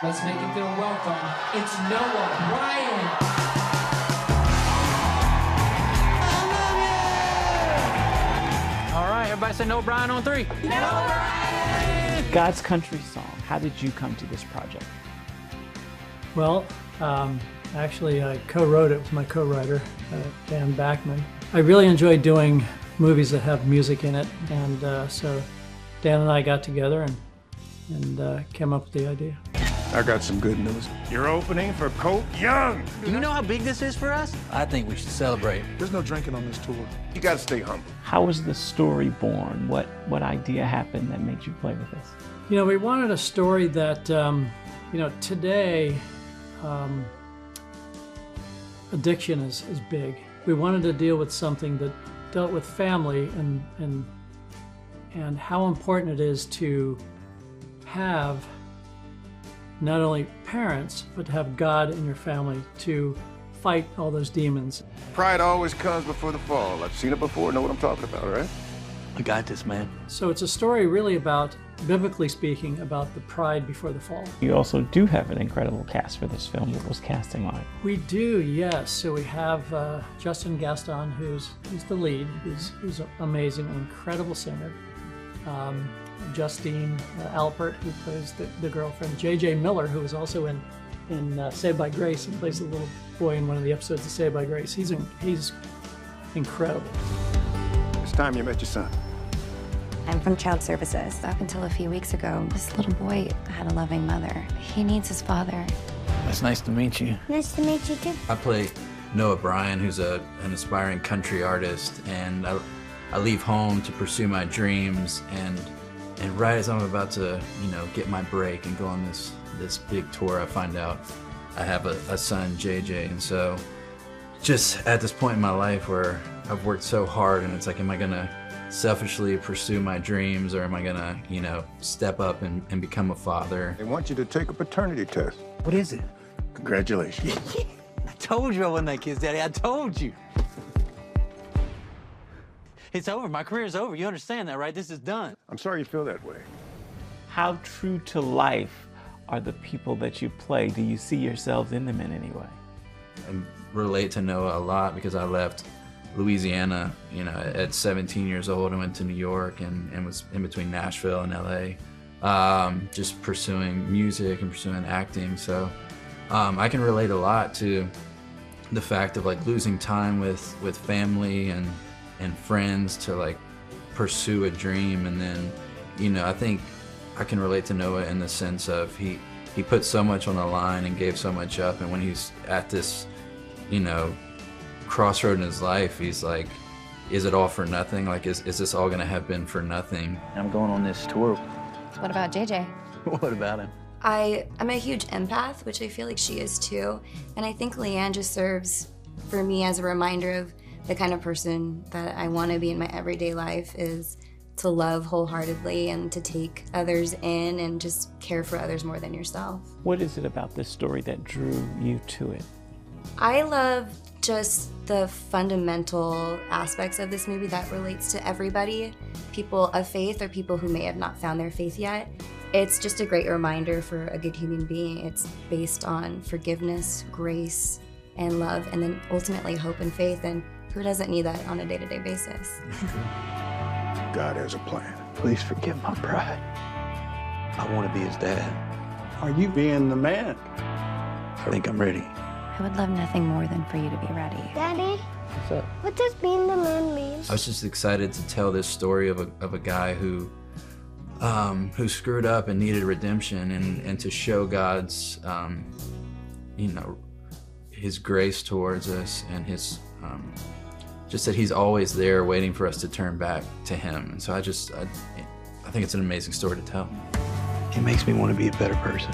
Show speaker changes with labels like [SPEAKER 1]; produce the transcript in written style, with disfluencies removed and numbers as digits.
[SPEAKER 1] Let's make him feel welcome. It's Noah Bryan.
[SPEAKER 2] All right, everybody say Noah Bryan on three. Noah Bryan!
[SPEAKER 3] God's Country Song. How did you come to this project?
[SPEAKER 4] Well, actually, I co-wrote it with my co-writer, Dan Backman. I really enjoy doing movies that have music in it, and so Dan and I got together and came up with the idea.
[SPEAKER 5] I got some good news. You're opening for Colt Young.
[SPEAKER 2] Do you know how big this is for us? I think we should celebrate.
[SPEAKER 5] There's no drinking on this tour. You gotta stay humble.
[SPEAKER 3] How was the story born? What idea happened that made you play with this?
[SPEAKER 4] You know, we wanted a story that, today, addiction is big. We wanted to deal with something that dealt with family and how important it is to have not only parents, but to have God in your family to fight all those demons.
[SPEAKER 5] Pride always comes before the fall. I've seen it before, know what I'm talking about, right?
[SPEAKER 2] I got this, man.
[SPEAKER 4] So it's a story really about, biblically speaking, about the pride before the fall.
[SPEAKER 3] You also do have an incredible cast for this film. What was casting like?
[SPEAKER 4] We do, yes. So we have Justin Gaston, who's the lead, who's amazing, an incredible singer. Justine Alpert, who plays the girlfriend. J.J. Miller, who is also in Saved by Grace and plays the little boy in one of the episodes of Saved by Grace. He's incredible.
[SPEAKER 5] It's time you met your son.
[SPEAKER 6] I'm from Child Services. Up until a few weeks ago, this little boy had a loving mother. He needs his father.
[SPEAKER 2] It's nice to meet you.
[SPEAKER 6] Nice to meet you too.
[SPEAKER 7] I play Noah Bryan, who's an aspiring country artist, and I leave home to pursue my dreams, and right as I'm about to, get my break and go on this big tour, I find out I have a son, JJ, and so just at this point in my life where I've worked so hard, and it's like, am I gonna selfishly pursue my dreams, or am I gonna, step up and become a father?
[SPEAKER 5] They want you to take a paternity test.
[SPEAKER 2] What is it?
[SPEAKER 5] Congratulations.
[SPEAKER 2] I told you I wasn't that kid's daddy. I told you. It's over. My career's over. You understand that, right? This is done.
[SPEAKER 5] I'm sorry you feel that way.
[SPEAKER 3] How true to life are the people that you play? Do you see yourselves in them in any way?
[SPEAKER 7] I relate to Noah a lot because I left Louisiana, at 17 years old. I went to New York and was in between Nashville and LA, just pursuing music and pursuing acting. So I can relate a lot to the fact of losing time with family and friends to pursue a dream. And then, I think I can relate to Noah in the sense of he put so much on the line and gave so much up. And when he's at this, crossroad in his life, he's like, is it all for nothing? Is this all gonna have been for nothing?
[SPEAKER 2] I'm going on this tour.
[SPEAKER 6] What about JJ?
[SPEAKER 2] What about him?
[SPEAKER 6] I'm a huge empath, which I feel like she is too. And I think Leanne just serves for me as a reminder of the kind of person that I want to be in my everyday life, is to love wholeheartedly and to take others in and just care for others more than yourself.
[SPEAKER 3] What is it about this story that drew you to it?
[SPEAKER 6] I love just the fundamental aspects of this movie that relates to everybody, people of faith or people who may have not found their faith yet. It's just a great reminder for a good human being. It's based on forgiveness, grace, and love, and then ultimately hope and faith. And who doesn't need that on a day-to-day basis?
[SPEAKER 5] God has a plan.
[SPEAKER 2] Please forgive my pride. I want to be his dad.
[SPEAKER 8] Are you being the man?
[SPEAKER 2] I think I'm ready.
[SPEAKER 6] I would love nothing more than for you to be ready.
[SPEAKER 9] Daddy,
[SPEAKER 2] What's up?
[SPEAKER 9] what does being the man mean?
[SPEAKER 7] I was just excited to tell this story of a guy who screwed up and needed redemption, and to show God's, his grace towards us, and his, just that he's always there waiting for us to turn back to him. And so I think it's an amazing story to tell.
[SPEAKER 2] It makes me want to be a better person.